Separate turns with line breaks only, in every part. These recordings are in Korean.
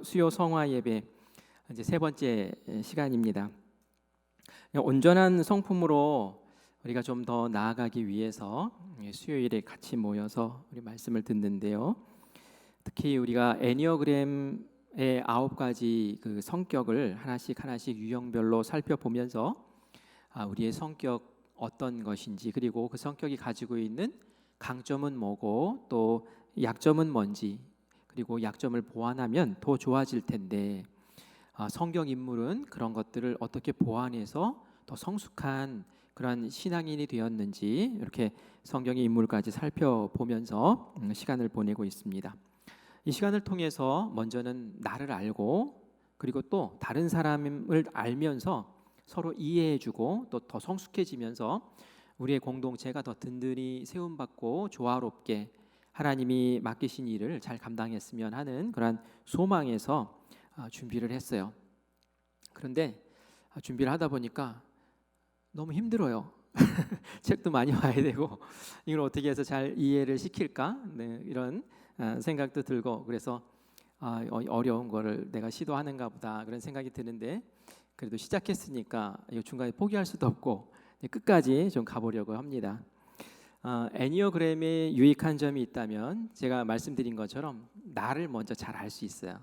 수요 성화 예배 이제 세 번째 시간입니다. 온전한 성품으로 우리가 좀 더 나아가기 위해서 수요일에 같이 모여서 우리 말씀을 듣는데요. 특히 우리가 애니어그램의 9가지 그 성격을 하나씩 유형별로 살펴보면서 우리의 성격 어떤 것인지, 그리고 그 성격이 가지고 있는 강점은 뭐고 또 약점은 뭔지, 그리고 약점을 보완하면 더 좋아질 텐데 성경 인물은 그런 것들을 어떻게 보완해서 더 성숙한 그런 신앙인이 되었는지 이렇게 성경의 인물까지 살펴보면서 시간을 보내고 있습니다. 이 시간을 통해서 먼저는 나를 알고, 그리고 또 다른 사람을 알면서 서로 이해해주고 또 더 성숙해지면서 우리의 공동체가 더 든든히 세움받고 조화롭게 하나님이 맡기신 일을 잘 감당했으면 하는 그런 소망에서 준비를 했어요. 그런데 준비를 하다 보니까 너무 힘들어요. 책도 많이 봐야 되고 이걸 어떻게 해서 잘 이해를 시킬까, 이런 생각도 들고, 그래서 어려운 거를 내가 시도하는가 보다 그런 생각이 드는데, 그래도 시작했으니까 중간에 포기할 수도 없고 끝까지 좀 가보려고 합니다. 애니어그램에 유익한 점이 있다면 제가 말씀드린 것처럼 나를 먼저 잘 알 수 있어요.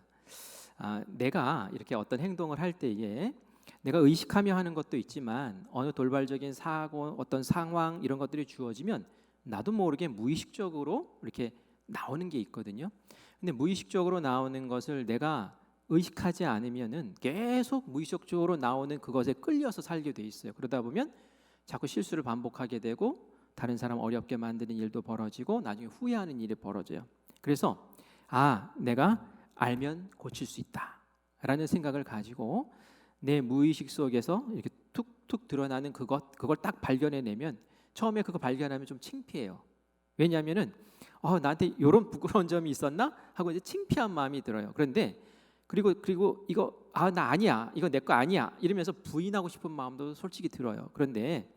내가 이렇게 어떤 행동을 할 때에 내가 의식하며 하는 것도 있지만 어느 돌발적인 사고, 어떤 상황 이런 것들이 주어지면 나도 모르게 무의식적으로 이렇게 나오는 게 있거든요. 근데 무의식적으로 나오는 것을 내가 의식하지 않으면은 계속 무의식적으로 나오는 그것에 끌려서 살게 돼 있어요. 그러다 보면 자꾸 실수를 반복하게 되고 다른 사람 어렵게 만드는 일도 벌어지고 나중에 후회하는 일이 벌어져요. 그래서 내가 알면 고칠 수 있다라는 생각을 가지고 내 무의식 속에서 이렇게 툭툭 드러나는 그걸 딱 발견해내면 처음에 그거 발견하면 좀 창피해요. 왜냐하면은 나한테 이런 부끄러운 점이 있었나 하고 이제 창피한 마음이 들어요. 그런데 그리고 이거 나 아니야, 이거 내 거 아니야 이러면서 부인하고 싶은 마음도 솔직히 들어요. 그런데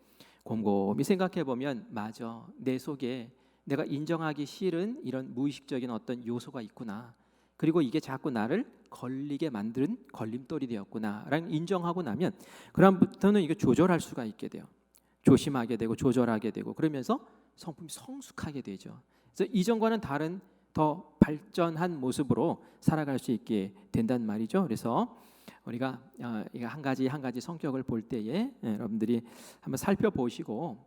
곰곰이 생각해 보면 맞아, 내 속에 내가 인정하기 싫은 이런 무의식적인 어떤 요소가 있구나, 그리고 이게 자꾸 나를 걸리게 만드는 걸림돌이 되었구나라는 인정하고 나면 그다음부터는 이게 조절할 수가 있게 돼요. 조심하게 되고 조절하게 되고, 그러면서 성품이 성숙하게 되죠. 그래서 이전과는 다른 더 발전한 모습으로 살아갈 수 있게 된단 말이죠. 그래서 우리가 한 가지 성격을 볼 때에 여러분들이 한번 살펴보시고,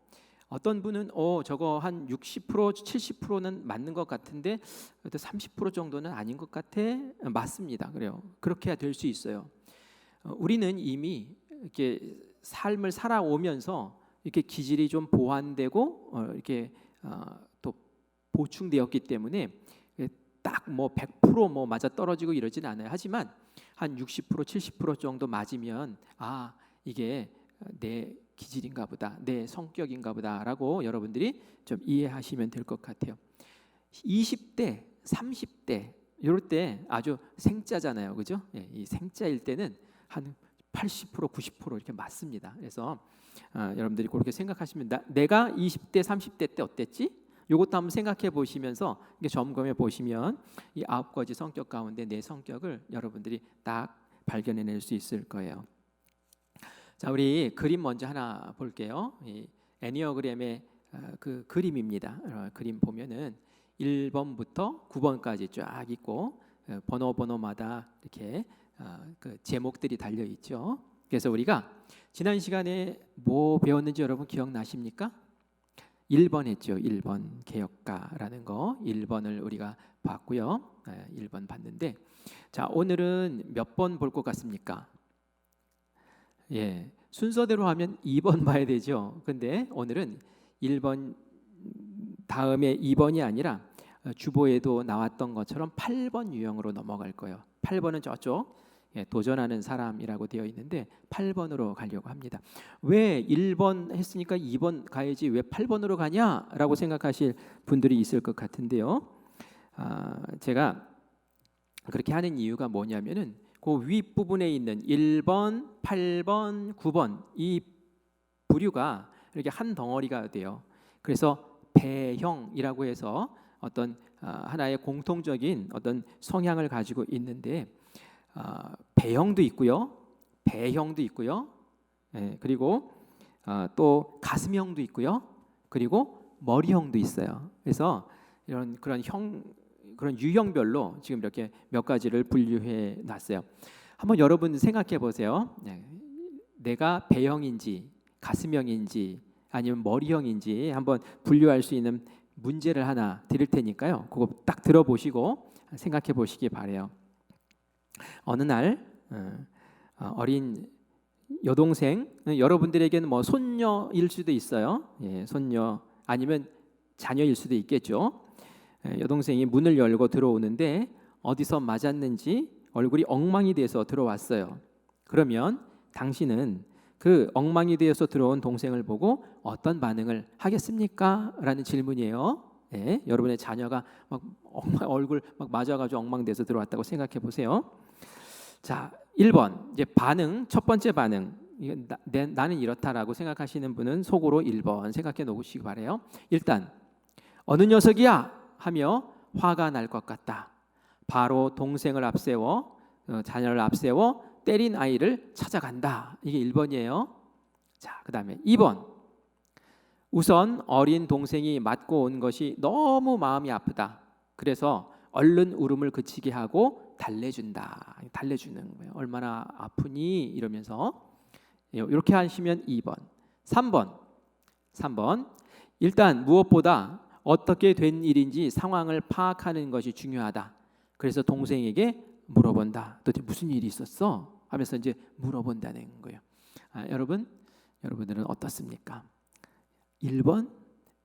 어떤 분은 저거 한 60% 70%는 맞는 것 같은데 30% 정도는 아닌 것 같아. 맞습니다. 그래요. 그렇게 될 수 있어요. 우리는 이미 이렇게 삶을 살아오면서 이렇게 기질이 좀 보완되고 이렇게 또 보충되었기 때문에 딱 뭐 100% 맞아 떨어지고 이러진 않아요. 하지만 한 60% 70% 정도 맞으면 이게 내 기질인가 보다, 내 성격인가 보다라고 여러분들이 좀 이해하시면 될 것 같아요. 20대 30대 이럴 때 아주 생짜잖아요, 그죠? 이 생짜일 때는 한 80% 90% 이렇게 맞습니다. 그래서 여러분들이 그렇게 생각하시면 내가 20대 30대 때 어땠지? 이것도 한번 생각해 보시면서 점검해 보시면 이 9가지 성격 가운데 내 성격을 여러분들이 딱 발견해낼 수 있을 거예요. 자, 우리 그림 먼저 하나 볼게요. 이 애니어그램의 그 그림입니다. 그림 보면은 1번부터 9번까지 쫙 있고 번호마다 이렇게 그 제목들이 달려 있죠. 그래서 우리가 지난 시간에 뭐 배웠는지 여러분 기억나십니까? 1번 했죠. 1번 개혁가라는 거 1번을 우리가 봤고요. 1번 봤는데, 자, 오늘은 몇 번 볼 것 같습니까? 순서대로 하면 2번 봐야 되죠. 근데 오늘은 1번 다음에 2번이 아니라 주보에도 나왔던 것처럼 8번 유형으로 넘어갈 거예요. 8번은 저쪽 도전하는 사람이라고 되어 있는데 8번으로 가려고 합니다. 왜 1번 했으니까 2번 가야지 왜 8번으로 가냐라고 생각하실 분들이 있을 것 같은데요. 제가 그렇게 하는 이유가 뭐냐면은 그 윗부분에 있는 1번, 8번, 9번 이 부류가 이렇게 한 덩어리가 돼요. 그래서 배형이라고 해서 어떤 하나의 공통적인 어떤 성향을 가지고 있는데 B형도 있고요, B형도 있고요, 그리고 또 가슴형도 있고요, 그리고 머리형도 있어요. 그래서 그런 유형별로 지금 이렇게 몇 가지를 분류해 놨어요. 한번 여러분 생각해 보세요. 내가 B형인지 가슴형인지 아니면 머리형인지 한번 분류할 수 있는 문제를 하나 드릴 테니까요. 그거 딱 들어보시고 생각해 보시기 바래요. 어느 날 어린 여동생, 여러분들에게는 뭐 손녀일 수도 있어요. 손녀 아니면 자녀일 수도 있겠죠. 여동생이 문을 열고 들어오는데 어디서 맞았는지 얼굴이 엉망이 돼서 들어왔어요. 그러면 당신은 그 엉망이 되어서 들어온 동생을 보고 어떤 반응을 하겠습니까? 라는 질문이에요. 여러분의 자녀가 막 얼굴 막 맞아가지고 엉망돼서 들어왔다고 생각해 보세요. 자, 1번 이제 반응, 첫 번째 반응. 나는 이렇다라고 생각하시는 분은 속으로 1번 생각해 놓으시기 바래요. 일단 어느 녀석이야 하며 화가 날 것 같다. 바로 동생을 앞세워 자녀를 앞세워 때린 아이를 찾아간다. 이게 1번이에요. 자, 그다음에 2번. 우선 어린 동생이 맞고 온 것이 너무 마음이 아프다. 그래서 얼른 울음을 그치게 하고 달래준다. 달래주는 거예요. 얼마나 아프니? 이러면서 이렇게 하시면 2번. 3번. 일단 무엇보다 어떻게 된 일인지 상황을 파악하는 것이 중요하다. 그래서 동생에게 물어본다. 도대체 무슨 일이 있었어? 하면서 이제 물어본다는 거예요. 여러분들은 어떻습니까? 1번,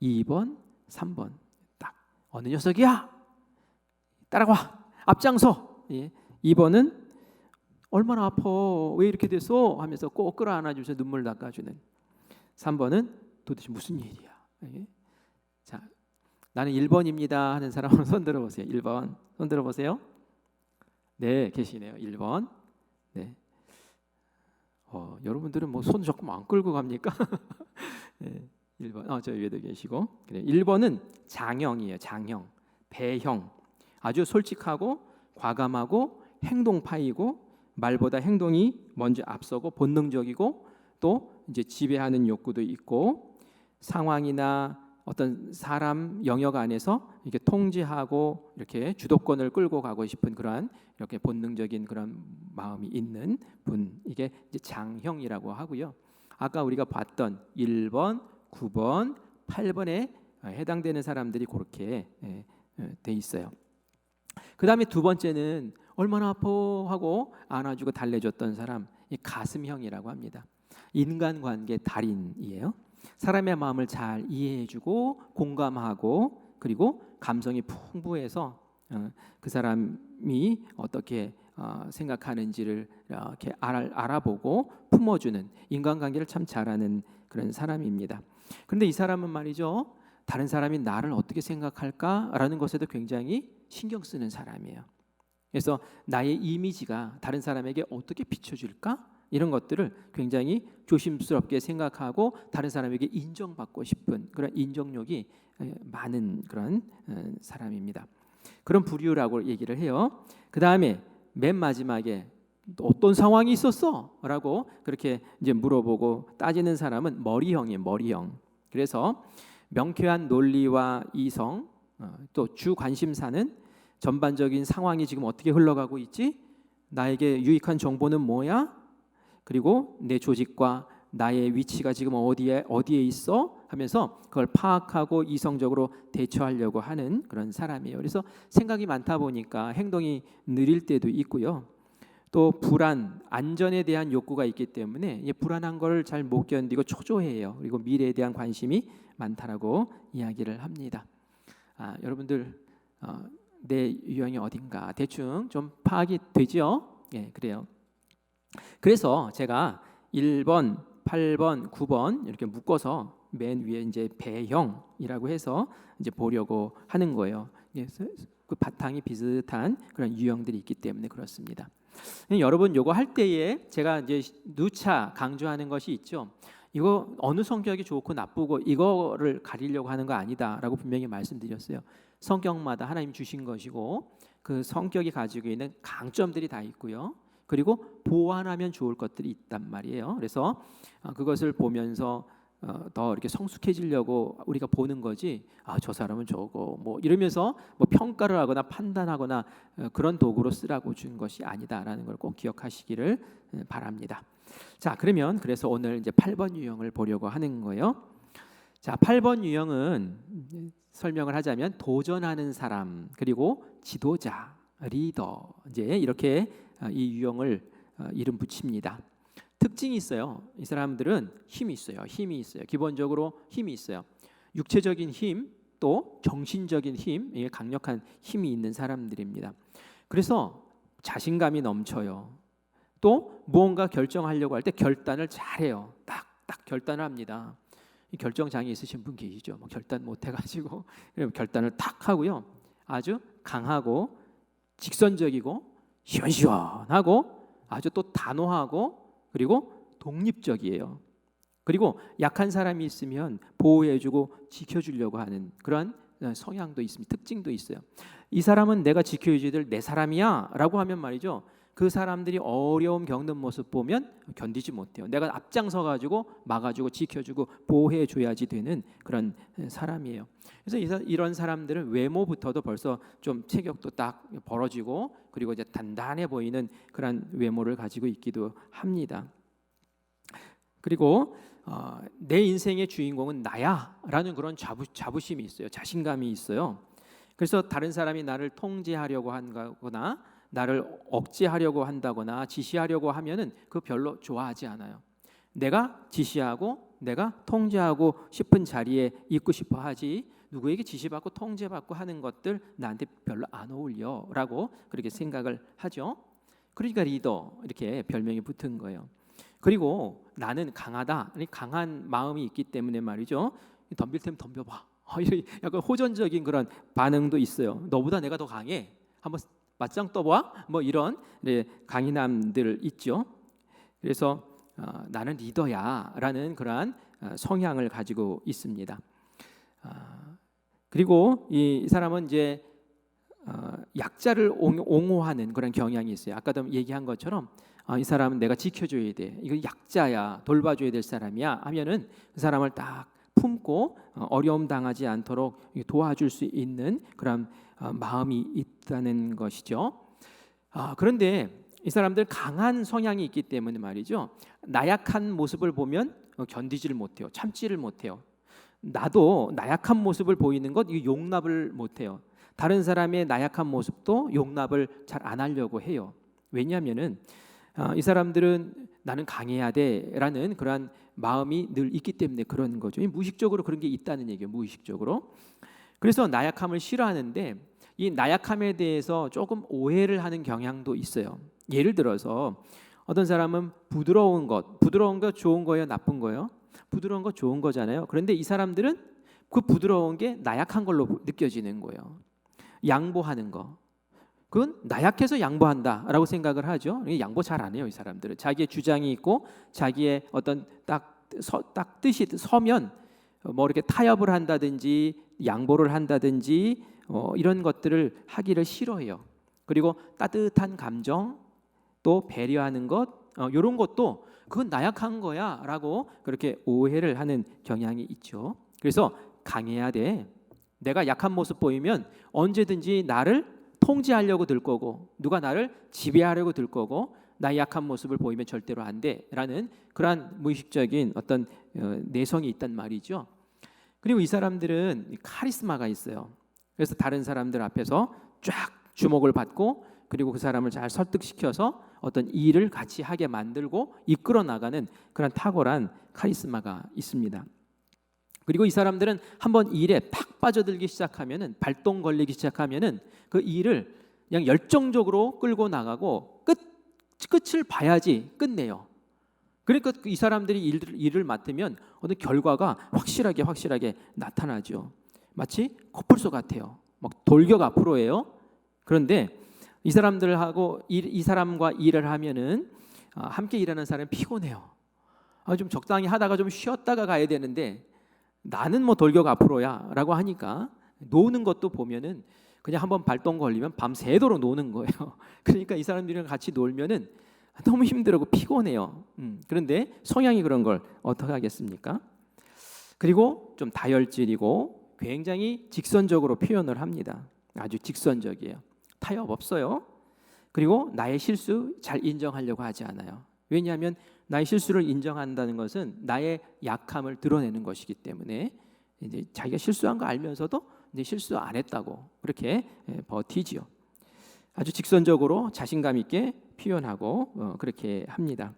2번, 3번. 딱 어느 녀석이야? 따라와. 앞장서. 2번은 얼마나 아파? 왜 이렇게 됐어? 하면서 꼭 끌어안아주면서 눈물 닦아주는. 3번은 도대체 무슨 일이야? 자, 나는 1번입니다 하는 사람은 손 들어보세요. 1번 손 들어보세요. 네, 계시네요. 1번. 네. 여러분들은 뭐 손 조금 안 끌고 갑니까? 네, 1번. 저 위에도 계시고. 그래. 1번은 장형이에요. 장형, B형. 아주 솔직하고 과감하고 행동파이고 말보다 행동이 먼저 앞서고 본능적이고 또 이제 지배하는 욕구도 있고 상황이나 어떤 사람 영역 안에서 이렇게 통제하고 이렇게 주도권을 끌고 가고 싶은 그러한 이렇게 본능적인 그런 마음이 있는 분, 이게 이제 장형이라고 하고요. 아까 우리가 봤던 1번, 9번, 8번에 해당되는 사람들이 그렇게 돼 있어요. 그 다음에 두 번째는 얼마나 아파하고 안아주고 달래줬던 사람, 이 가슴형이라고 합니다. 인간관계 달인이에요. 사람의 마음을 잘 이해해주고 공감하고 그리고 감성이 풍부해서 그 사람이 어떻게 생각하는지를 이렇게 알아보고 품어주는, 인간관계를 참 잘하는 그런 사람입니다. 그런데 이 사람은 말이죠, 다른 사람이 나를 어떻게 생각할까라는 것에도 굉장히 신경 쓰는 사람이에요. 그래서 나의 이미지가 다른 사람에게 어떻게 비춰질까? 이런 것들을 굉장히 조심스럽게 생각하고 다른 사람에게 인정받고 싶은 그런 인정욕이 많은 그런 사람입니다. 그런 부류라고 얘기를 해요. 그 다음에 맨 마지막에 어떤 상황이 있었어? 라고 그렇게 이제 물어보고 따지는 사람은 머리형이에요. 머리형. 그래서 명쾌한 논리와 이성, 또 주 관심사는 전반적인 상황이 지금 어떻게 흘러가고 있지? 나에게 유익한 정보는 뭐야? 그리고 내 조직과 나의 위치가 지금 어디에 있어? 하면서 그걸 파악하고 이성적으로 대처하려고 하는 그런 사람이에요. 그래서 생각이 많다 보니까 행동이 느릴 때도 있고요. 또 불안, 안전에 대한 욕구가 있기 때문에 불안한 걸 잘 못 견디고 초조해요. 그리고 미래에 대한 관심이 많다라고 이야기를 합니다. 여러분들 내 유형이 어딘가 대충 좀 파악이 되죠? 그래요. 그래서 제가 1번, 8번, 9번 이렇게 묶어서 맨 위에 이제 B형이라고 해서 이제 보려고 하는 거예요. 그 바탕이 비슷한 그런 유형들이 있기 때문에 그렇습니다. 여러분 요거 할 때에 제가 이제 누차 강조하는 것이 있죠. 이거 어느 성격이 좋고 나쁘고 이거를 가리려고 하는 거 아니다라고 분명히 말씀드렸어요. 성격마다 하나님 주신 것이고 그 성격이 가지고 있는 강점들이 다 있고요. 그리고 보완하면 좋을 것들이 있단 말이에요. 그래서 그것을 보면서 더 이렇게 성숙해지려고 우리가 보는 거지. 저 사람은 저거 뭐 이러면서 뭐 평가를 하거나 판단하거나 그런 도구로 쓰라고 준 것이 아니다라는 걸 꼭 기억하시기를 바랍니다. 자, 그러면 그래서 오늘 이제 8번 유형을 보려고 하는 거예요. 자, 8번 유형은 설명을 하자면 도전하는 사람, 그리고 지도자, 리더, 이제 이렇게 이 유형을 이름 붙입니다. 특징이 있어요. 이 사람들은 힘이 있어요. 기본적으로 힘이 있어요. 육체적인 힘, 또 정신적인 힘, 이게 강력한 힘이 있는 사람들입니다. 그래서 자신감이 넘쳐요. 또 무언가 결정하려고 할 때 결단을 잘해요. 딱 결단을 합니다. 이 결정장애 있으신 분 계시죠? 뭐 결단 못 해가지고 결단을 딱 하고요. 아주 강하고 직선적이고 시원시원하고 아주 또 단호하고 그리고 독립적이에요. 그리고 약한 사람이 있으면 보호해주고 지켜주려고 하는 그런 성향도 있습니다. 특징도 있어요. 이 사람은 내가 지켜줘야 될 내 사람이야 라고 하면 말이죠, 그 사람들이 어려움 겪는 모습 보면 견디지 못해요. 내가 앞장서 가지고 막아주고 지켜주고 보호해줘야지 되는 그런 사람이에요. 그래서 이런 사람들은 외모부터도 벌써 좀 체격도 딱 벌어지고 그리고 이제 단단해 보이는 그런 외모를 가지고 있기도 합니다. 그리고 내 인생의 주인공은 나야라는 그런 자부심이 있어요. 자신감이 있어요. 그래서 다른 사람이 나를 통제하려고 한다거나 나를 억제하려고 한다거나 지시하려고 하면은 그 별로 좋아하지 않아요. 내가 지시하고 내가 통제하고 싶은 자리에 있고 싶어 하지, 누구에게 지시받고 통제받고 하는 것들 나한테 별로 안 어울려라고 그렇게 생각을 하죠. 그러니까 리더 이렇게 별명이 붙은 거예요. 그리고 나는 강하다, 강한 마음이 있기 때문에 말이죠, 덤빌 테면 덤벼봐, 약간 호전적인 그런 반응도 있어요. 너보다 내가 더 강해, 한번 맞짱 떠봐, 뭐 이런 강인함들 있죠. 그래서 나는 리더야라는 그러한 성향을 가지고 있습니다. 그리고 이 사람은 이제 약자를 옹호하는 그런 경향이 있어요. 아까도 얘기한 것처럼 이 사람은 내가 지켜줘야 돼, 이거 약자야, 돌봐줘야 될 사람이야 하면은 그 사람을 딱 품고 어려움 당하지 않도록 도와줄 수 있는 그런 마음이 있다는 것이죠. 그런데 이 사람들 강한 성향이 있기 때문에 말이죠, 나약한 모습을 보면 견디지를 못해요. 참지를 못해요. 나도 나약한 모습을 보이는 것 이거 용납을 못해요. 다른 사람의 나약한 모습도 용납을 잘 안 하려고 해요. 왜냐하면은 이 사람들은 나는 강해야 돼라는 그러한 마음이 늘 있기 때문에 그런 거죠. 무의식적으로 그런 게 있다는 얘기예요. 무의식적으로. 그래서 나약함을 싫어하는데 이 나약함에 대해서 조금 오해를 하는 경향도 있어요. 예를 들어서 어떤 사람은 부드러운 것 좋은 거예요, 나쁜 거예요? 부드러운 거 좋은 거잖아요. 그런데 이 사람들은 그 부드러운 게 나약한 걸로 느껴지는 거예요. 양보하는 거, 그건 나약해서 양보한다라고 생각을 하죠. 양보 잘 안 해요, 이 사람들은. 자기의 주장이 있고 자기의 어떤 딱 뜻이 서면 뭐 이렇게 타협을 한다든지 양보를 한다든지 이런 것들을 하기를 싫어해요. 그리고 따뜻한 감정, 또 배려하는 것, 이런 것도 그건 나약한 거야라고 그렇게 오해를 하는 경향이 있죠. 그래서 강해야 돼. 내가 약한 모습 보이면 언제든지 나를 통제하려고 들 거고, 누가 나를 지배하려고 들 거고, 나의 약한 모습을 보이면 절대로 안 돼라는 그러한 무의식적인 어떤 내성이 있단 말이죠. 그리고 이 사람들은 카리스마가 있어요. 그래서 다른 사람들 앞에서 쫙 주목을 받고, 그리고 그 사람을 잘 설득시켜서 어떤 일을 같이 하게 만들고 이끌어 나가는 그런 탁월한 카리스마가 있습니다. 그리고 이 사람들은 한번 일에 팍 빠져들기 시작하면은, 발동 걸리기 시작하면은 그 일을 그냥 열정적으로 끌고 나가고 끝을 봐야지 끝내요. 그러니까 이 사람들이 일을 맡으면 어떤 결과가 확실하게 나타나죠. 마치 코뿔소 같아요. 막 돌격 앞으로예요. 그런데 이 사람들하고 이 사람과 일을 하면은 함께 일하는 사람은 피곤해요. 좀 적당히 하다가 좀 쉬었다가 가야 되는데 나는 뭐 돌격 앞으로야라고 하니까 노는 것도 보면은 그냥 한번 발동 걸리면 밤새도록 노는 거예요. 그러니까 이 사람들이랑 같이 놀면은 너무 힘들고 피곤해요. 그런데 성향이 그런 걸 어떻게 하겠습니까? 그리고 좀 다혈질이고 굉장히 직선적으로 표현을 합니다. 아주 직선적이에요. 타협 없어요. 그리고 나의 실수 잘 인정하려고 하지 않아요. 왜냐하면 나의 실수를 인정한다는 것은 나의 약함을 드러내는 것이기 때문에 이제 자기가 실수한 거 알면서도 이제 실수 안 했다고 그렇게 버티지요. 아주 직선적으로 자신감 있게 표현하고 그렇게 합니다.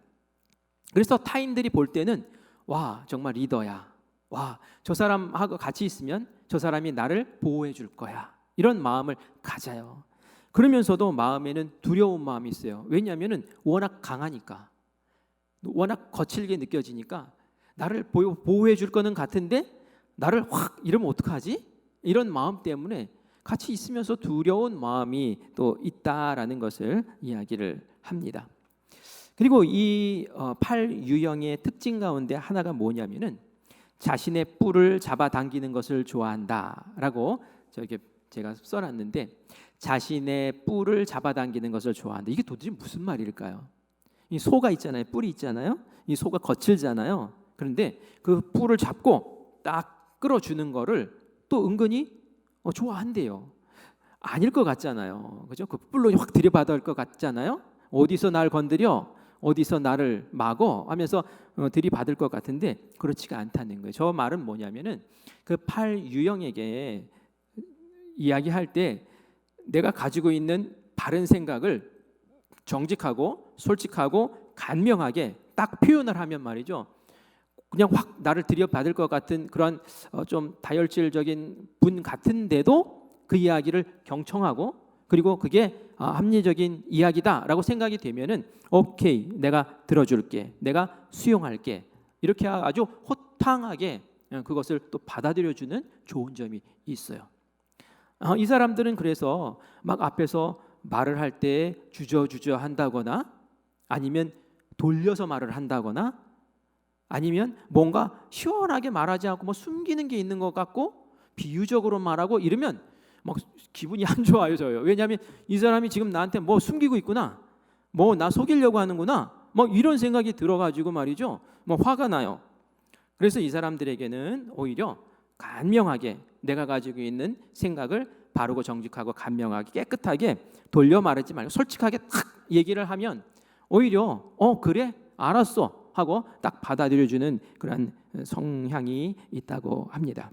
그래서 타인들이 볼 때는 와 정말 리더야. 와 저 사람하고 같이 있으면 저 사람이 나를 보호해 줄 거야. 이런 마음을 가져요. 그러면서도 마음에는 두려운 마음이 있어요. 왜냐하면 워낙 강하니까, 워낙 거칠게 느껴지니까 나를 보호해 줄 거는 같은데 나를 확 이러면 어떡하지? 이런 마음 때문에 같이 있으면서 두려운 마음이 또 있다라는 것을 이야기를 합니다. 그리고 이 8유형의 특징 가운데 하나가 뭐냐면은 자신의 뿔을 잡아당기는 것을 좋아한다라고 저렇게 제가 써놨는데, 자신의 뿔을 잡아당기는 것을 좋아한다. 이게 도대체 무슨 말일까요? 이 소가 있잖아요. 뿔이 있잖아요. 이 소가 거칠잖아요. 그런데 그 뿔을 잡고 딱 끌어주는 거를 또 은근히 좋아한대요. 아닐 것 같잖아요. 그죠? 그 뿔로 확 들이받을 것 같잖아요. 어디서 날 건드려? 어디서 나를 막어? 하면서 들이받을 것 같은데 그렇지가 않다는 거예요. 저 말은 뭐냐면은 그 8유형에게 이야기할 때 내가 가지고 있는 바른 생각을 정직하고 솔직하고 간명하게 딱 표현을 하면 말이죠. 그냥 확 나를 들여받을 것 같은 그런 좀 다혈질적인 분 같은데도 그 이야기를 경청하고 그리고 그게 합리적인 이야기다라고 생각이 되면은 오케이 내가 들어줄게, 내가 수용할게, 이렇게 아주 호탕하게 그것을 또 받아들여주는 좋은 점이 있어요. 이 사람들은 그래서 막 앞에서 말을 할 때 주저주저 한다거나 아니면 돌려서 말을 한다거나 아니면 뭔가 시원하게 말하지 않고 뭐 숨기는 게 있는 것 같고 비유적으로 말하고 이러면 막 기분이 안 좋아요. 저요. 왜냐하면 이 사람이 지금 나한테 뭐 숨기고 있구나, 뭐 나 속이려고 하는구나, 뭐 이런 생각이 들어가지고 말이죠. 뭐 화가 나요. 그래서 이 사람들에게는 오히려 간명하게 내가 가지고 있는 생각을 바르고 정직하고 간명하게 깨끗하게 돌려 말하지 말고 솔직하게 탁 얘기를 하면 오히려 그래 알았어 하고 딱 받아들여주는 그런 성향이 있다고 합니다.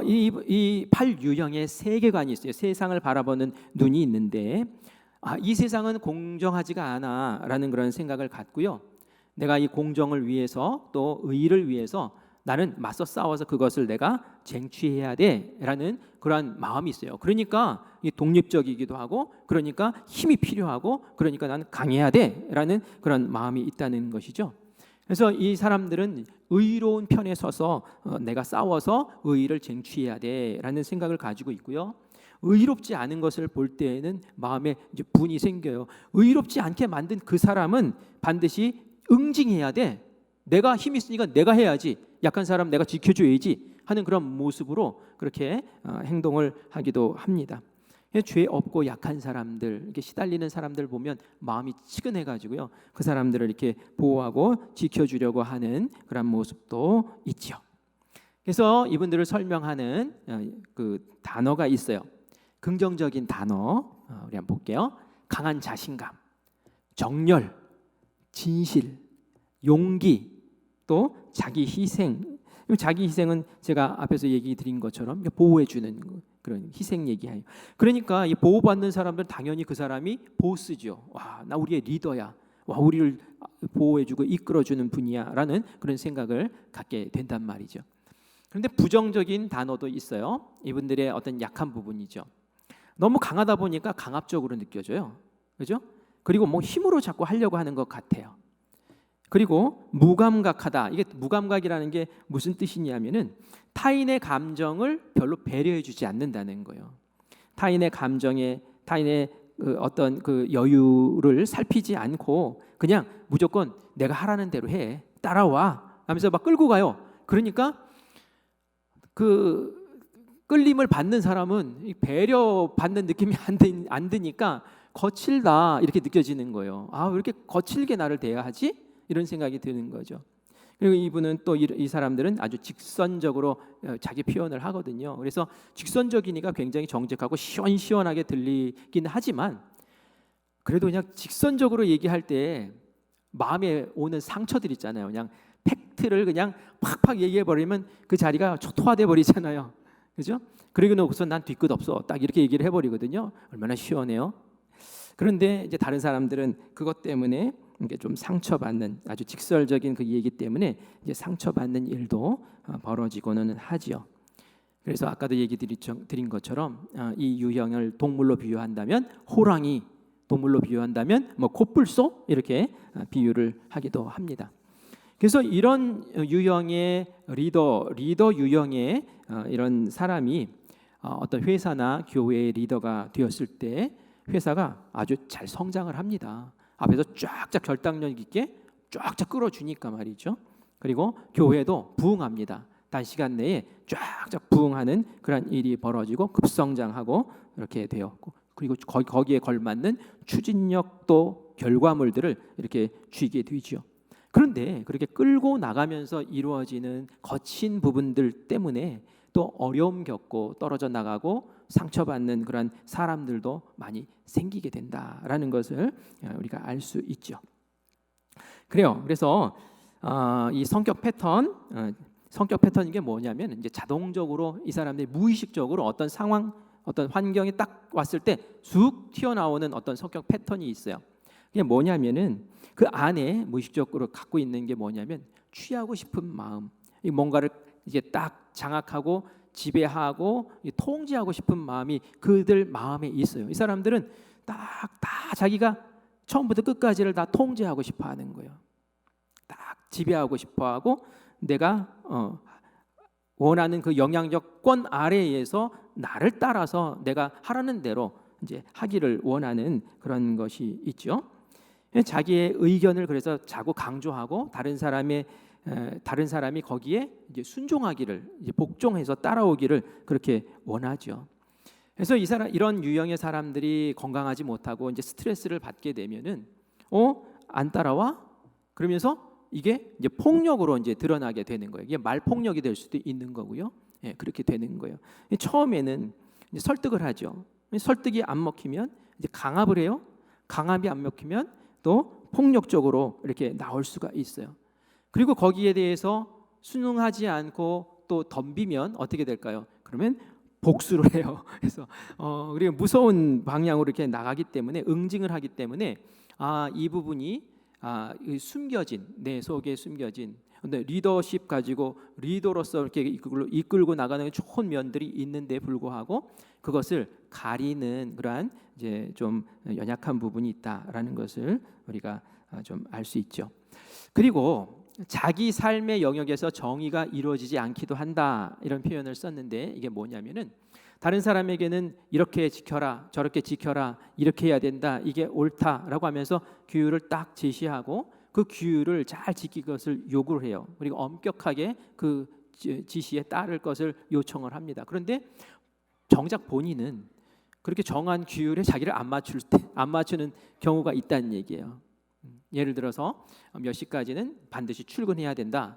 이 8유형의 세계관이 있어요. 세상을 바라보는 눈이 있는데 이 세상은 공정하지가 않아라는 그런 생각을 갖고요. 내가 이 공정을 위해서 또 의를 위해서 나는 맞서 싸워서 그것을 내가 쟁취해야 돼라는 그러한 마음이 있어요. 그러니까 이 독립적이기도 하고 그러니까 힘이 필요하고 그러니까 나는 강해야 돼라는 그런 마음이 있다는 것이죠. 그래서 이 사람들은 의로운 편에 서서 내가 싸워서 의의를 쟁취해야 돼라는 생각을 가지고 있고요. 의롭지 않은 것을 볼 때에는 마음에 이제 분이 생겨요. 의롭지 않게 만든 그 사람은 반드시 응징해야 돼. 내가 힘 있으니까 내가 해야지. 약한 사람 내가 지켜줘야지 하는 그런 모습으로 그렇게 행동을 하기도 합니다. 죄 없고 약한 사람들, 이렇게 시달리는 사람들 보면 마음이 치근해가지고요. 그 사람들을 이렇게 보호하고 지켜주려고 하는 그런 모습도 있죠. 그래서 이분들을 설명하는 그 단어가 있어요. 긍정적인 단어 우리 한번 볼게요. 강한 자신감, 정열, 진실, 용기, 또 자기 희생. 자기 희생은 제가 앞에서 얘기 드린 것처럼 보호해주는 그런 희생 얘기해요. 그러니까 이 보호받는 사람들은 당연히 그 사람이 보스죠. 와, 나 우리의 리더야. 와, 우리를 보호해주고 이끌어주는 분이야라는 그런 생각을 갖게 된단 말이죠. 그런데 부정적인 단어도 있어요. 이분들의 어떤 약한 부분이죠. 너무 강하다 보니까 강압적으로 느껴져요. 그죠? 그리고 뭐 힘으로 자꾸 하려고 하는 것 같아요. 그리고 무감각하다. 이게 무감각이라는 게 무슨 뜻이냐면은 타인의 감정을 별로 배려해주지 않는다는 거예요. 타인의 감정에 타인의 어떤 그 여유를 살피지 않고 그냥 무조건 내가 하라는 대로 해, 따라와 하면서 막 끌고 가요. 그러니까 그 끌림을 받는 사람은 이 배려받는 느낌이 안 드니까 거칠다 이렇게 느껴지는 거예요. 아, 왜 이렇게 거칠게 나를 대하지? 이런 생각이 드는 거죠. 그리고 이분은 또 이 사람들은 아주 직선적으로 자기 표현을 하거든요. 그래서 직선적이니까 굉장히 정직하고 시원시원하게 들리긴 하지만 그래도 그냥 직선적으로 얘기할 때 마음에 오는 상처들 있잖아요. 그냥 팩트를 그냥 팍팍 얘기해 버리면 그 자리가 초토화돼 버리잖아요. 그죠? 그러고 놓고서 난 뒤끝 없어. 딱 이렇게 얘기를 해 버리거든요. 얼마나 시원해요. 그런데 이제 다른 사람들은 그것 때문에 이게 좀 상처받는 아주 직설적인 그 얘기 때문에 이제 상처받는 일도 벌어지고는 하지요. 그래서 아까도 얘기 드린 것처럼 이 유형을 동물로 비유한다면 호랑이, 동물로 비유한다면 뭐 코뿔소 이렇게 비유를 하기도 합니다. 그래서 이런 유형의 리더 유형의 이런 사람이 어떤 회사나 교회의 리더가 되었을 때 회사가 아주 잘 성장을 합니다. 앞에서 쫙쫙 결단력 있게 쫙쫙 끌어주니까 말이죠. 그리고 교회도 부흥합니다. 단시간 내에 쫙쫙 부흥하는 그런 일이 벌어지고 급성장하고 이렇게 되었고, 그리고 거기에 걸맞는 추진력도 결과물들을 이렇게 쥐게 되죠. 그런데 그렇게 끌고 나가면서 이루어지는 거친 부분들 때문에 또 어려움 겪고 떨어져 나가고 상처받는 그런 사람들도 많이 생기게 된다라는 것을 우리가 알 수 있죠. 그래요. 그래서 이 성격 패턴 이게 뭐냐면 이제 자동적으로 이 사람들이 무의식적으로 어떤 상황, 어떤 환경에 딱 왔을 때 쑥 튀어나오는 어떤 성격 패턴이 있어요. 그게 뭐냐면은 그 안에 무의식적으로 갖고 있는 게 뭐냐면 취하고 싶은 마음, 이 뭔가를 이제 딱 장악하고 지배하고 통제하고 싶은 마음이 그들 마음에 있어요. 이 사람들은 다 자기가 처음부터 끝까지를 다 통제하고 싶어하는 거예요. 딱 지배하고 싶어하고 내가 원하는 그 영향력권 아래에서 나를 따라서 내가 하라는 대로 이제 하기를 원하는 그런 것이 있죠. 자기의 의견을 그래서 자꾸 강조하고 다른 사람이 거기에 이제 순종하기를, 이제 복종해서 따라오기를 그렇게 원하죠. 그래서 이런 유형의 사람들이 건강하지 못하고 이제 스트레스를 받게 되면은 안 따라와? 그러면서 이게 이제 폭력으로 이제 드러나게 되는 거예요. 이게 말폭력이 될 수도 있는 거고요. 예, 그렇게 되는 거예요. 처음에는 이제 설득을 하죠. 설득이 안 먹히면 이제 강압을 해요. 강압이 안 먹히면 또 폭력적으로 이렇게 나올 수가 있어요. 그리고 거기에 대해서 순응하지 않고 또 덤비면 어떻게 될까요? 그러면 복수를 해요. 그래서 그리고 무서운 방향으로 이렇게 나가기 때문에 응징을 하기 때문에 이 부분이 숨겨진, 내 속에 숨겨진, 근데 리더십 가지고 리더로서 이렇게 이끌고 나가는 좋은 면들이 있는데 불구하고 그것을 가리는 그러한 이제 좀 연약한 부분이 있다라는 것을 우리가 좀 알 수 있죠. 그리고 자기 삶의 영역에서 정의가 이루어지지 않기도 한다, 이런 표현을 썼는데 이게 뭐냐면은 다른 사람에게는 이렇게 지켜라, 저렇게 지켜라, 이렇게 해야 된다, 이게 옳다라고 하면서 규율을 딱 제시하고 그 규율을 잘 지킬 것을 요구를 해요. 그리고 엄격하게 그 지시에 따를 것을 요청을 합니다. 그런데 정작 본인은 그렇게 정한 규율에 자기를 안 맞추는 경우가 있다는 얘기예요. 예를 들어서 몇 시까지는 반드시 출근해야 된다.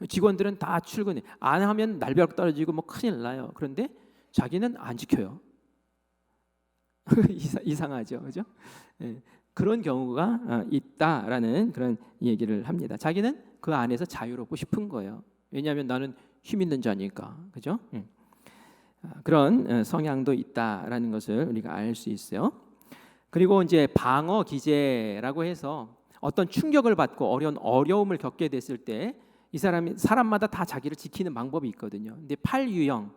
직원들은 다 출근해. 안 하면 날벼락 떨어지고 뭐 큰일 나요. 그런데 자기는 안 지켜요. 이상하죠, 그죠? 네, 그런 경우가 있다라는 그런 얘기를 합니다. 자기는 그 안에서 자유롭고 싶은 거예요. 왜냐하면 나는 힘 있는 자니까, 그죠? 그런 성향도 있다라는 것을 우리가 알 수 있어요. 그리고 이제 방어 기제라고 해서 어떤 충격을 받고 어려움을 겪게 됐을 때 이 사람마다 다 자기를 지키는 방법이 있거든요. 근데 8유형,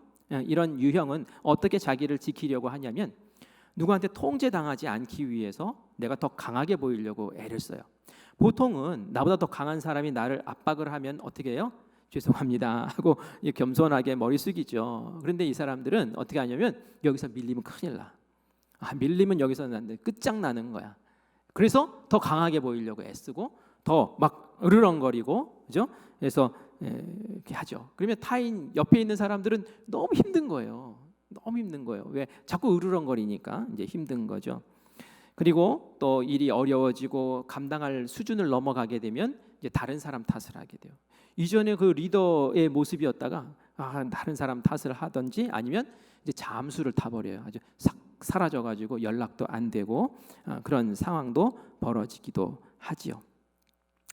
이런 유형은 어떻게 자기를 지키려고 하냐면 누구한테 통제당하지 않기 위해서 내가 더 강하게 보이려고 애를 써요. 보통은 나보다 더 강한 사람이 나를 압박을 하면 어떻게 해요? 죄송합니다 하고 겸손하게 머리 숙이죠. 그런데 이 사람들은 어떻게 하냐면 여기서 밀리면 큰일 나. 밀리면 여기서 난데 끝장나는 거야. 그래서 더 강하게 보이려고 애쓰고 더 막 으르렁거리고, 그죠? 그래서 이렇게 하죠. 그러면 타인 옆에 있는 사람들은 너무 힘든 거예요. 너무 힘든 거예요. 왜? 자꾸 으르렁거리니까 이제 힘든 거죠. 그리고 또 일이 어려워지고 감당할 수준을 넘어가게 되면 이제 다른 사람 탓을 하게 돼요. 이전에 그 리더의 모습이었다가 다른 사람 탓을 하든지 아니면 이제 잠수를 타버려요. 아주 싹 사라져가지고 연락도 안 되고 그런 상황도 벌어지기도 하지요.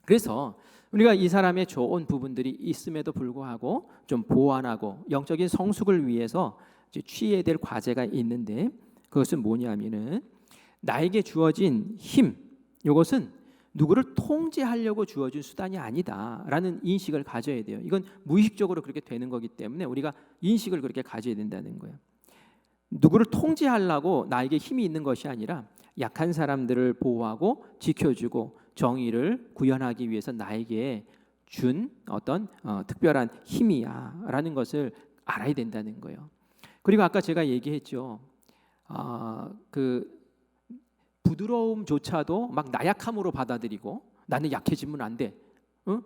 그래서 우리가 이 사람의 좋은 부분들이 있음에도 불구하고 좀 보완하고 영적인 성숙을 위해서 이제 취해야 될 과제가 있는데, 그것은 뭐냐면은 나에게 주어진 힘, 이것은 누구를 통제하려고 주어진 수단이 아니다라는 인식을 가져야 돼요. 이건 무의식적으로 그렇게 되는 거기 때문에 우리가 인식을 그렇게 가져야 된다는 거예요. 누구를 통제하려고 나에게 힘이 있는 것이 아니라 약한 사람들을 보호하고 지켜주고 정의를 구현하기 위해서 나에게 준 어떤 특별한 힘이야라는 것을 알아야 된다는 거예요. 그리고 아까 제가 얘기했죠. 그 부드러움조차도 막 나약함으로 받아들이고 나는 약해지면 안 돼.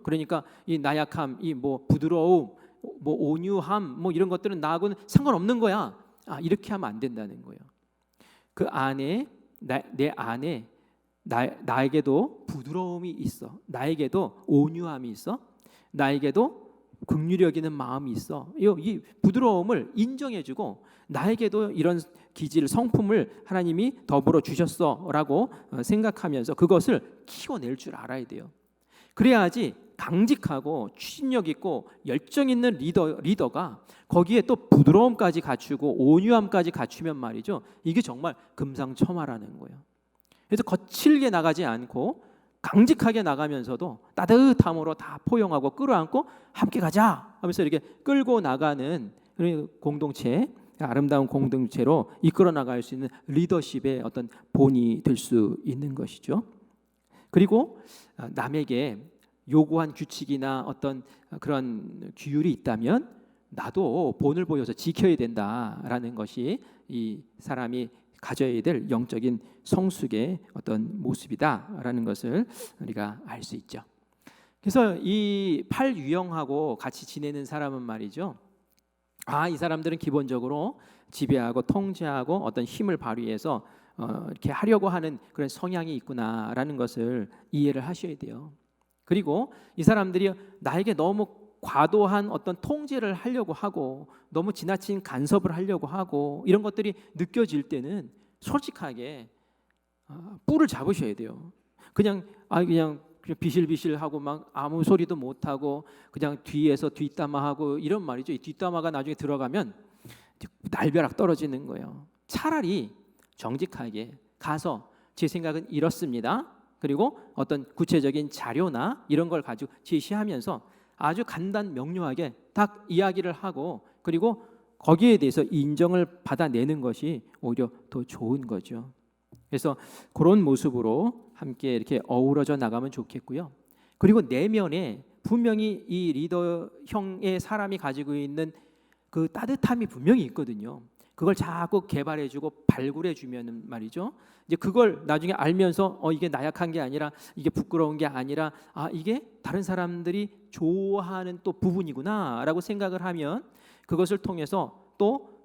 그러니까 이 나약함, 이 뭐 부드러움, 뭐 온유함, 뭐 이런 것들은 나하고는 상관없는 거야. 이렇게 하면 안 된다는 거예요. 그 안에 내 안에 나에게도 부드러움이 있어. 나에게도 온유함이 있어. 나에게도 긍휼히 여기는 마음이 있어. 이 부드러움을 인정해주고 나에게도 이런 기질, 성품을 하나님이 더불어 주셨어라고 생각하면서 그것을 키워낼 줄 알아야 돼요. 그래야지 강직하고 추진력 있고 열정 있는 리더가 거기에 또 부드러움까지 갖추고 온유함까지 갖추면 말이죠, 이게 정말 금상첨화라는 거예요. 그래서 거칠게 나가지 않고 강직하게 나가면서도 따뜻함으로 다 포용하고 끌어안고 함께 가자 하면서 이렇게 끌고 나가는 공동체, 아름다운 공동체로 이끌어 나갈 수 있는 리더십의 어떤 본이 될 수 있는 것이죠. 그리고 남에게 요구한 규칙이나 어떤 그런 규율이 있다면 나도 본을 보여서 지켜야 된다라는 것이 이 사람이 가져야 될 영적인 성숙의 어떤 모습이다라는 것을 우리가 알 수 있죠. 그래서 이 8유형하고 같이 지내는 사람은 말이죠, 이 사람들은 기본적으로 지배하고 통제하고 어떤 힘을 발휘해서 이렇게 하려고 하는 그런 성향이 있구나라는 것을 이해를 하셔야 돼요. 그리고 이 사람들이 나에게 너무 과도한 어떤 통제를 하려고 하고 너무 지나친 간섭을 하려고 하고 이런 것들이 느껴질 때는 솔직하게 뿔을 잡으셔야 돼요. 그냥 비실비실하고 막 아무 소리도 못하고 그냥 뒤에서 뒷담화하고 이런 말이죠. 이 뒷담화가 나중에 들어가면 날벼락 떨어지는 거예요. 차라리 정직하게 가서 제 생각은 이렇습니다. 그리고 어떤 구체적인 자료나 이런 걸 가지고 제시하면서 아주 간단 명료하게 딱 이야기를 하고 그리고 거기에 대해서 인정을 받아내는 것이 오히려 더 좋은 거죠. 그래서 그런 모습으로 함께 이렇게 어우러져 나가면 좋겠고요. 그리고 내면에 분명히 이 리더형의 사람이 가지고 있는 그 따뜻함이 분명히 있거든요. 그걸 자꾸 개발해주고 발굴해주면 말이죠, 이제 그걸 나중에 알면서 이게 나약한 게 아니라 이게 부끄러운 게 아니라 이게 다른 사람들이 좋아하는 또 부분이구나라고 생각을 하면 그것을 통해서 또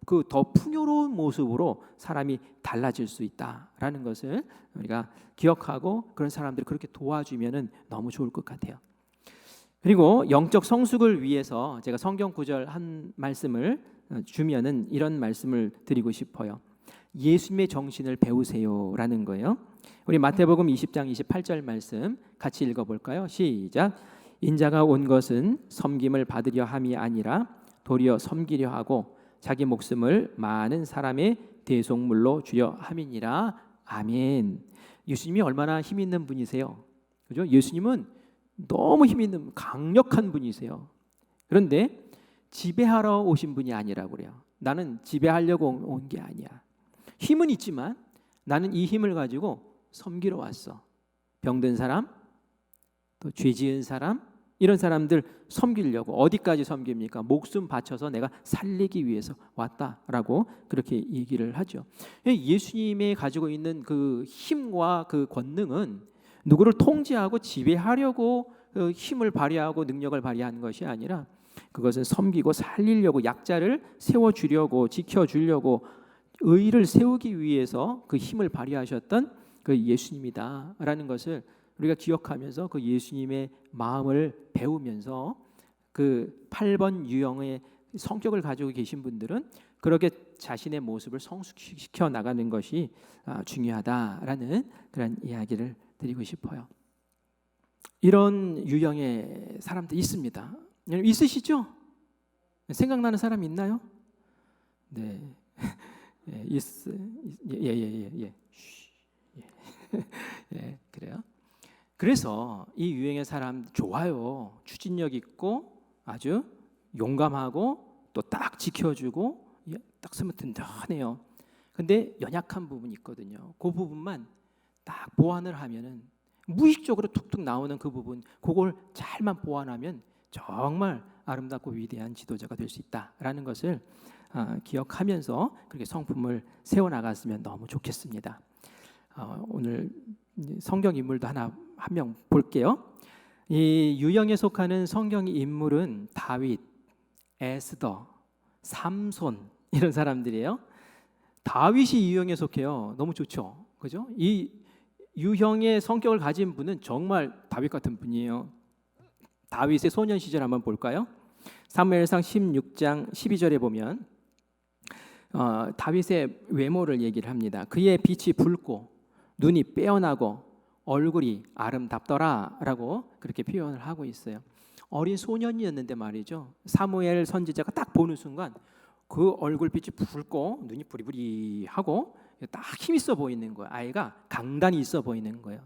그 더 풍요로운 모습으로 사람이 달라질 수 있다라는 것을 우리가 기억하고 그런 사람들을 그렇게 도와주면은 너무 좋을 것 같아요. 그리고 영적 성숙을 위해서 제가 성경 구절 한 말씀을 주면은 이런 말씀을 드리고 싶어요. 예수님의 정신을 배우세요라는 거예요. 우리 마태복음 20장 28절 말씀 같이 읽어볼까요? 시작. 인자가 온 것은 섬김을 받으려 함이 아니라 도리어 섬기려 하고 자기 목숨을 많은 사람의 대속물로 주려 함이니라. 아멘. 예수님이 얼마나 힘 있는 분이세요, 그죠? 예수님은 너무 힘 있는 강력한 분이세요. 그런데 지배하러 오신 분이 아니라고 그래요. 나는 지배하려고 온 게 아니야. 힘은 있지만 나는 이 힘을 가지고 섬기러 왔어. 병든 사람, 또 죄 지은 사람, 이런 사람들 섬기려고. 어디까지 섬깁니까? 목숨 바쳐서 내가 살리기 위해서 왔다라고 그렇게 얘기를 하죠. 예수님이 가지고 있는 그 힘과 그 권능은 누구를 통제하고 지배하려고 힘을 발휘하고 능력을 발휘하는 것이 아니라 그것은 섬기고 살리려고, 약자를 세워주려고, 지켜주려고, 의를 세우기 위해서 그 힘을 발휘하셨던 그 예수님이다라는 것을 우리가 기억하면서 그 예수님의 마음을 배우면서 그 8번 유형의 성격을 가지고 계신 분들은 그렇게 자신의 모습을 성숙시켜 나가는 것이 중요하다라는 그런 이야기를 드리고 싶어요. 이런 유형의 사람들 있습니다. 있으시죠? 생각나는 사람 있나요? 네, 예, 그래요. 그래서 이 유형의 사람 좋아요. 추진력 있고 아주 용감하고 또 딱 지켜주고 딱 쓰면 든든해요. 근데 연약한 부분이 있거든요. 그 부분만 딱 보완을 하면은 무의식적으로 툭툭 나오는 그 부분, 그걸 잘만 보완하면 정말 아름답고 위대한 지도자가 될 수 있다라는 것을 기억하면서 그렇게 성품을 세워나갔으면 너무 좋겠습니다. 오늘 성경 인물도 한 명 볼게요. 이 유형에 속하는 성경 인물은 다윗, 에스더, 삼손 이런 사람들이에요. 다윗이 유형에 속해요. 너무 좋죠, 그죠? 이 유형의 성격을 가진 분은 정말 다윗 같은 분이에요. 다윗의 소년 시절 한번 볼까요? 사무엘상 16장 12절에 보면 다윗의 외모를 얘기를 합니다. 그의 빛이 붉고 눈이 빼어나고 얼굴이 아름답더라라고 그렇게 표현을 하고 있어요. 어린 소년이었는데 말이죠. 사무엘 선지자가 딱 보는 순간 그 얼굴빛이 붉고 눈이 부리부리하고 딱 힘있어 보이는 거예요. 아이가 강단이 있어 보이는 거예요.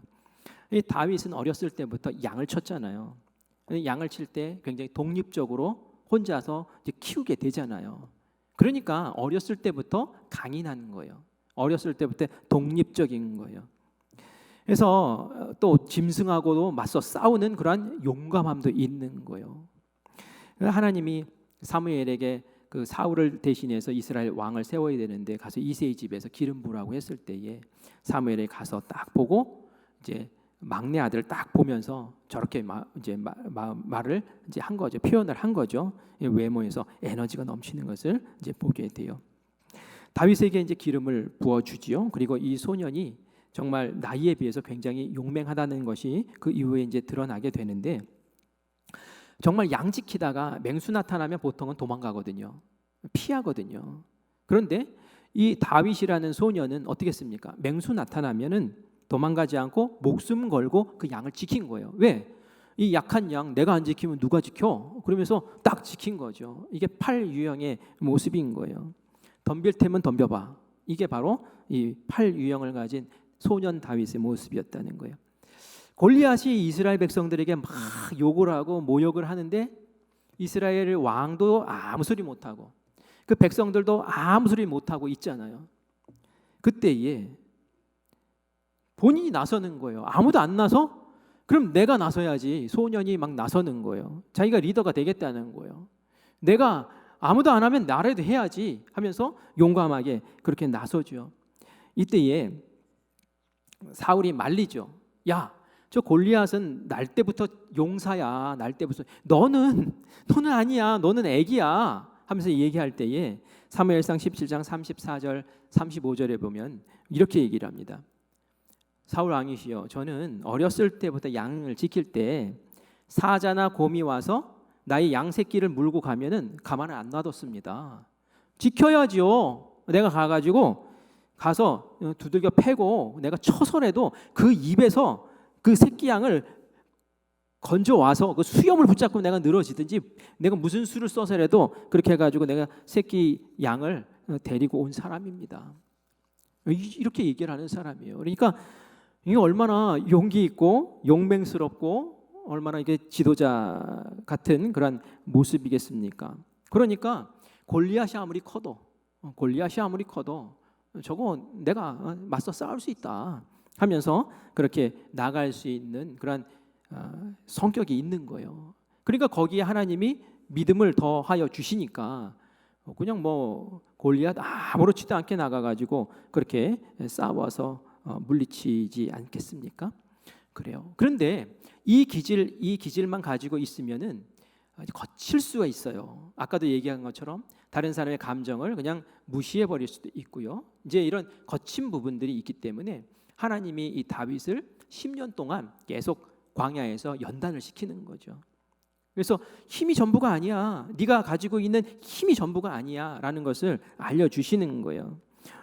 이 다윗은 어렸을 때부터 양을 쳤잖아요. 양을 칠 때 굉장히 독립적으로 혼자서 이제 키우게 되잖아요. 그러니까 어렸을 때부터 강인한 거예요. 어렸을 때부터 독립적인 거예요. 그래서 또 짐승하고도 맞서 싸우는 그러한 용감함도 있는 거예요. 하나님이 사무엘에게 그 사울을 대신해서 이스라엘 왕을 세워야 되는데 가서 이새의 집에서 기름 부으라고 했을 때에 사무엘이 가서 딱 보고 이제 막내 아들을 딱 보면서 저렇게 말을 이제 한 거죠. 표현을 한 거죠. 외모에서 에너지가 넘치는 것을 이제 보게 돼요. 다윗에게 이제 기름을 부어 주지요. 그리고 이 소년이 정말 나이에 비해서 굉장히 용맹하다는 것이 그 이후에 이제 드러나게 되는데, 정말 양 지키다가 맹수 나타나면 보통은 도망가거든요. 피하거든요. 그런데 이 다윗이라는 소년은 어떻게 했습니까? 맹수 나타나면은 도망가지 않고 목숨 걸고 그 양을 지킨 거예요. 왜? 이 약한 양 내가 안 지키면 누가 지켜? 그러면서 딱 지킨 거죠. 이게 8유형의 모습인 거예요. 덤빌 테면 덤벼봐. 이게 바로 이 8유형을 가진 소년 다윗의 모습이었다는 거예요. 골리앗이 이스라엘 백성들에게 막 욕을 하고 모욕을 하는데 이스라엘 왕도 아무 소리 못하고 그 백성들도 아무 소리 못하고 있잖아요. 그때에 본인이 나서는 거예요. 아무도 안 나서? 그럼 내가 나서야지. 소년이 막 나서는 거예요. 자기가 리더가 되겠다는 거예요. 내가 아무도 안 하면 나라도 해야지 하면서 용감하게 그렇게 나서죠. 이때에 사울이 말리죠. 야, 저 골리앗은 날 때부터 용사야. 날 때부터 너는 아니야. 너는 애기야. 하면서 얘기할 때에 사무엘상 17장 34절 35절에 보면 이렇게 얘기를 합니다. 사울 왕이시여, 저는 어렸을 때부터 양을 지킬 때 사자나 곰이 와서 나의 양 새끼를 물고 가면은 가만을 안 놔뒀습니다. 지켜야지요. 내가 가서 두들겨 패고 내가 쳐서라도 그 입에서 그 새끼 양을 건져와서 그 수염을 붙잡고 내가 늘어지든지 내가 무슨 수를 써서라도 그렇게 해가지고 내가 새끼 양을 데리고 온 사람입니다. 이렇게 얘기를 하는 사람이에요. 그러니까 이게 얼마나 용기 있고 용맹스럽고 얼마나 이게 지도자 같은 그런 모습이겠습니까? 그러니까 골리앗이 아무리 커도 저거 내가 맞서 싸울 수 있다 하면서 그렇게 나갈 수 있는 그런 성격이 있는 거예요. 그러니까 거기에 하나님이 믿음을 더하여 주시니까 그냥 골리앗 아무렇지도 않게 나가가지고 그렇게 싸워서 물리치지 않겠습니까? 그래요. 그런데 이 기질만 가지고 있으면은 거칠 수가 있어요. 아까도 얘기한 것처럼 다른 사람의 감정을 그냥 무시해 버릴 수도 있고요. 이제 이런 거친 부분들이 있기 때문에 하나님이 이 다윗을 10년 동안 계속 광야에서 연단을 시키는 거죠. 그래서 힘이 전부가 아니야. 네가 가지고 있는 힘이 전부가 아니야라는 것을 알려주시는 거예요.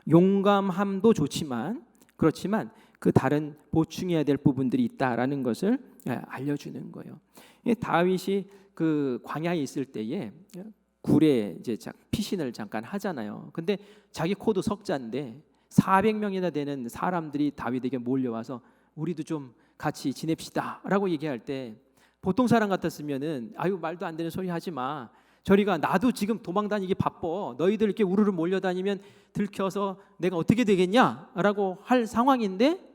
용감함도 좋지만 그렇지만 그 다른 보충해야 될 부분들이 있다라는 것을 알려주는 거예요. 다윗이 그 광야에 있을 때에 굴에 이제 피신을 잠깐 하잖아요. 근데 자기 코도 석자인데 400명이나 되는 사람들이 다윗에게 몰려와서 우리도 좀 같이 지냅시다라고 얘기할 때 보통 사람 같았으면은 아유 말도 안 되는 소리 하지 마. 저리가 나도 지금 도망다니기 바빠. 너희들 이렇게 우르르 몰려다니면 들켜서 내가 어떻게 되겠냐라고 할 상황인데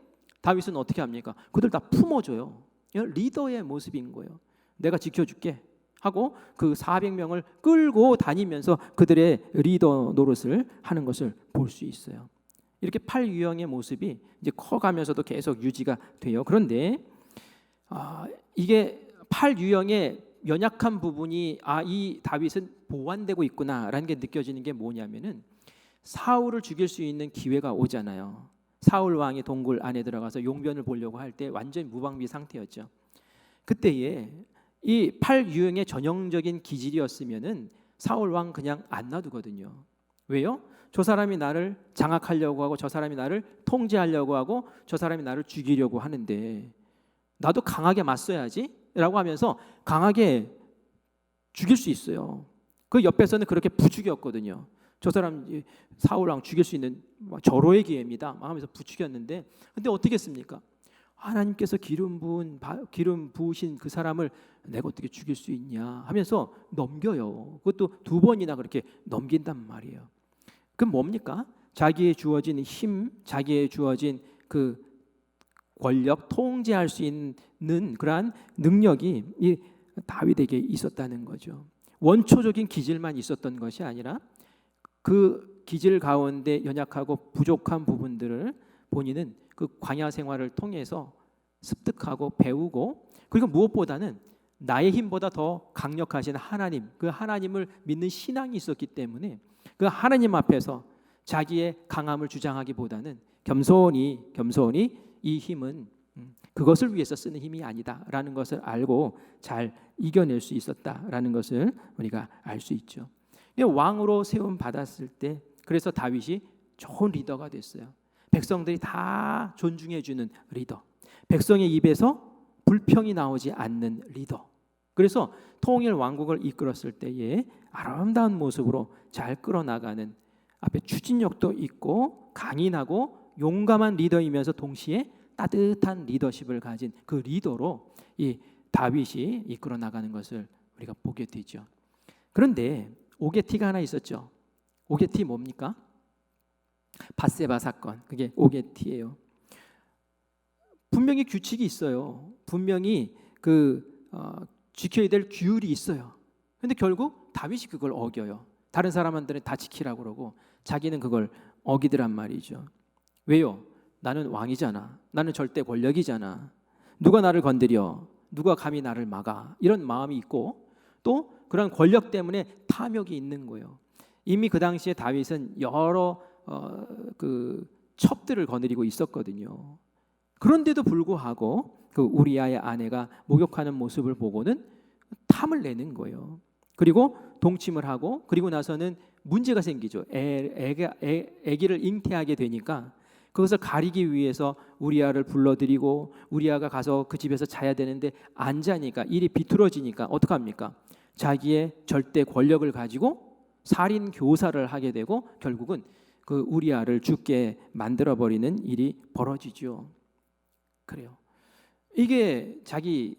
다윗은 어떻게 합니까? 그들 다 품어줘요. 리더의 모습인 거예요. 내가 지켜줄게 하고 그 400명을 끌고 다니면서 그들의 리더 노릇을 하는 것을 볼 수 있어요. 이렇게 8유형의 모습이 이제 커가면서도 계속 유지가 돼요. 그런데 이게 8유형의 연약한 부분이 이 다윗은 보완되고 있구나라는 게 느껴지는 게 뭐냐면은 사울을 죽일 수 있는 기회가 오잖아요. 사울 왕이 동굴 안에 들어가서 용변을 보려고 할 때 완전히 무방비 상태였죠. 그때에 이 8유형의 전형적인 기질이었으면은 사울 왕 그냥 안 놔두거든요. 왜요? 저 사람이 나를 장악하려고 하고 저 사람이 나를 통제하려고 하고 저 사람이 나를 죽이려고 하는데 나도 강하게 맞서야지 라고 하면서 강하게 죽일 수 있어요. 그 옆에서는 그렇게 부추겼거든요. 저 사람 사울 왕 죽일 수 있는 절호의 기회입니다 하면서 부추겼는데 근데 어떻게 했습니까? 하나님께서 기름 부으신 그 사람을 내가 어떻게 죽일 수 있냐 하면서 넘겨요. 그것도 2번이나 그렇게 넘긴단 말이에요. 그럼 뭡니까? 자기의 주어진 힘, 자기의 주어진 그 권력, 통제할 수 있는 그러한 능력이 이 다윗에게 있었다는 거죠. 원초적인 기질만 있었던 것이 아니라 그 기질 가운데 연약하고 부족한 부분들을 본인은 그 광야 생활을 통해서 습득하고 배우고 그리고 무엇보다는 나의 힘보다 더 강력하신 하나님, 그 하나님을 믿는 신앙이 있었기 때문에 그 하나님 앞에서 자기의 강함을 주장하기보다는 겸손히 이 힘은 그것을 위해서 쓰는 힘이 아니다라는 것을 알고 잘 이겨낼 수 있었다라는 것을 우리가 알 수 있죠. 왕으로 세움 받았을 때 그래서 다윗이 좋은 리더가 됐어요. 백성들이 다 존중해 주는 리더. 백성의 입에서 불평이 나오지 않는 리더. 그래서 통일 왕국을 이끌었을 때에 아름다운 모습으로 잘 끌어나가는 앞에 추진력도 있고 강인하고 용감한 리더이면서 동시에 따뜻한 리더십을 가진 그 리더로 이 다윗이 이끌어 나가는 것을 우리가 보게 되죠. 그런데 오게티가 하나 있었죠. 오게티 뭡니까? 밧세바 사건. 그게 오게티예요. 분명히 규칙이 있어요. 분명히 지켜야 될 규율이 있어요. 근데 결국 다윗이 그걸 어겨요. 다른 사람들은 다 지키라고 그러고 자기는 그걸 어기더란 말이죠. 왜요? 나는 왕이잖아. 나는 절대 권력이잖아. 누가 나를 건드려? 누가 감히 나를 막아? 이런 마음이 있고 또 그런 권력 때문에 탐욕이 있는 거예요. 이미 그 당시에 다윗은 여러 그 첩들을 거느리고 있었거든요. 그런데도 불구하고 그 우리아의 아내가 목욕하는 모습을 보고는 탐을 내는 거예요. 그리고 동침을 하고 그리고 나서는 문제가 생기죠. 아기를 잉태하게 되니까 그것을 가리기 위해서 우리아를 불러들이고 우리아가 가서 그 집에서 자야 되는데 안 자니까 일이 비틀어지니까 어떡합니까? 자기의 절대 권력을 가지고 살인 교사를 하게 되고 결국은 그 우리아를 죽게 만들어버리는 일이 벌어지죠. 그래요. 이게 자기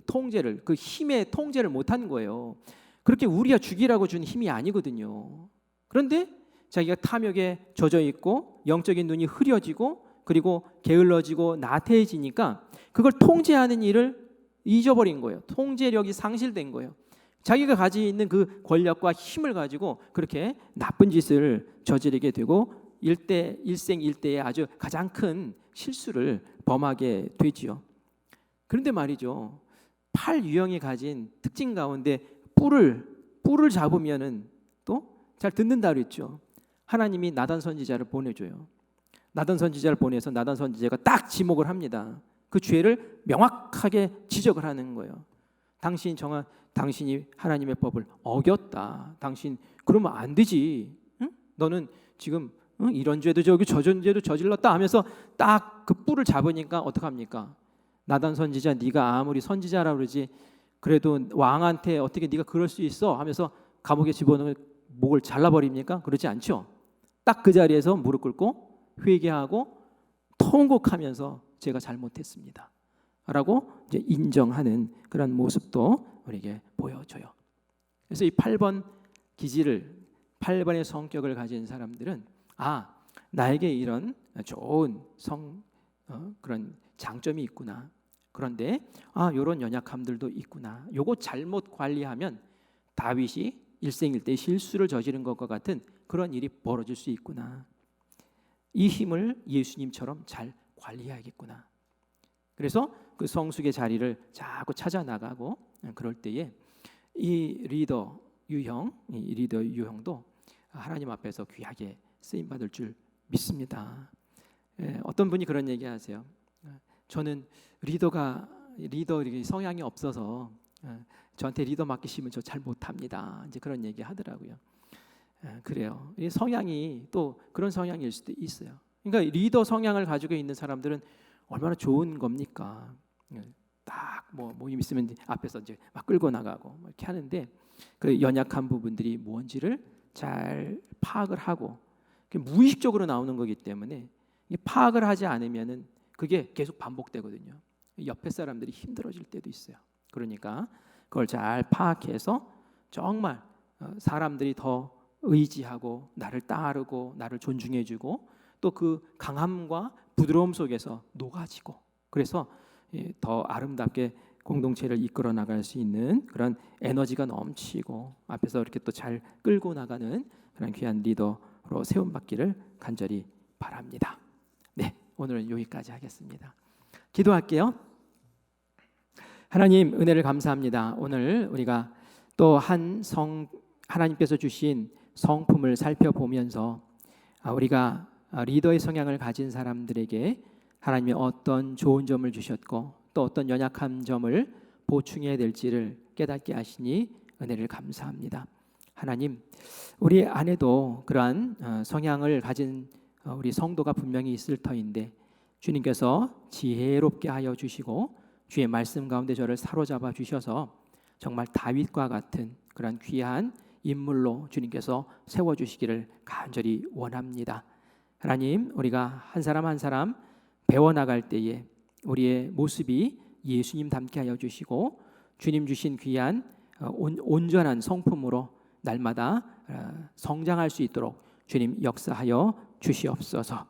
통제를 그 힘의 통제를 못한 거예요. 그렇게 우리아 죽이라고 준 힘이 아니거든요. 그런데 자기가 탐욕에 젖어 있고 영적인 눈이 흐려지고 그리고 게을러지고 나태해지니까 그걸 통제하는 일을 잊어버린 거예요. 통제력이 상실된 거예요. 자기가 가지고 있는 그 권력과 힘을 가지고 그렇게 나쁜 짓을 저지르게 되고 일생일대의 아주 가장 큰 실수를 범하게 되지요. 그런데 말이죠, 팔 유형이 가진 특징 가운데 뿔을 잡으면은 또 잘 듣는다 그랬죠. 하나님이 나단 선지자를 보내줘요. 나단 선지자를 보내서 나단 선지자가 딱 지목을 합니다. 그 죄를 명확하게 지적을 하는 거예요. 당신이 하나님의 법을 어겼다. 당신 그러면 안 되지. 응? 너는 지금 이런 죄도 저기 저런 죄도 저질렀다 하면서 딱 그 뿔을 잡으니까 어떡합니까? 나단 선지자, 네가 아무리 선지자라 그러지 그래도 왕한테 어떻게 네가 그럴 수 있어 하면서 감옥에 집어넣으면 목을 잘라버립니까? 그러지 않죠. 딱 그 자리에서 무릎 꿇고 회개하고 통곡하면서 제가 잘못했습니다 라고 이제 인정하는 그런 모습도 우리에게 보여줘요. 그래서 이 8번 기질을, 8번의 성격을 가진 사람들은 나에게 이런 좋은 그런 장점이 있구나. 그런데 이런 연약함들도 있구나. 요거 잘못 관리하면 다윗이 일생일대 실수를 저지른 것과 같은 그런 일이 벌어질 수 있구나. 이 힘을 예수님처럼 잘 관리해야겠구나. 그래서 그 성숙의 자리를 자꾸 찾아 나가고 그럴 때에 이 리더 유형도 하나님 앞에서 귀하게 쓰임 받을 줄 믿습니다. 어떤 분이 그런 얘기하세요. 저는 리더 성향이 없어서 저한테 리더 맡기시면 저 잘 못합니다. 이제 그런 얘기 하더라고요. 그래요. 이 성향이 또 그런 성향일 수도 있어요. 그러니까 리더 성향을 가지고 있는 사람들은 얼마나 좋은 겁니까? 딱 뭐 모임 있으면 앞에서 이제 막 끌고 나가고 이렇게 하는데 그 연약한 부분들이 뭔지를 잘 파악을 하고 무의식적으로 나오는 거기 때문에 파악을 하지 않으면은 그게 계속 반복되거든요. 옆에 사람들이 힘들어질 때도 있어요. 그러니까 그걸 잘 파악해서 정말 사람들이 더 의지하고 나를 따르고 나를 존중해주고 또 그 강함과 부드러움 속에서 녹아지고 그래서 더 아름답게 공동체를 이끌어 나갈 수 있는 그런 에너지가 넘치고 앞에서 이렇게 또 잘 끌고 나가는 그런 귀한 리더로 세움받기를 간절히 바랍니다. 네, 오늘은 여기까지 하겠습니다. 기도할게요. 하나님 은혜를 감사합니다. 오늘 우리가 또 하나님께서 주신 성품을 살펴보면서 우리가 리더의 성향을 가진 사람들에게 하나님이 어떤 좋은 점을 주셨고 또 어떤 연약한 점을 보충해야 될지를 깨닫게 하시니 은혜를 감사합니다. 하나님, 우리 안에도 그러한 성향을 가진 우리 성도가 분명히 있을 터인데 주님께서 지혜롭게 하여 주시고 주의 말씀 가운데 저를 사로잡아 주셔서 정말 다윗과 같은 그런 귀한 인물로 주님께서 세워주시기를 간절히 원합니다. 하나님, 우리가 한 사람 한 사람 배워나갈 때에 우리의 모습이 예수님 닮게 하여 주시고 주님 주신 귀한 온전한 성품으로 날마다 성장할 수 있도록 주님 역사하여 주시옵소서.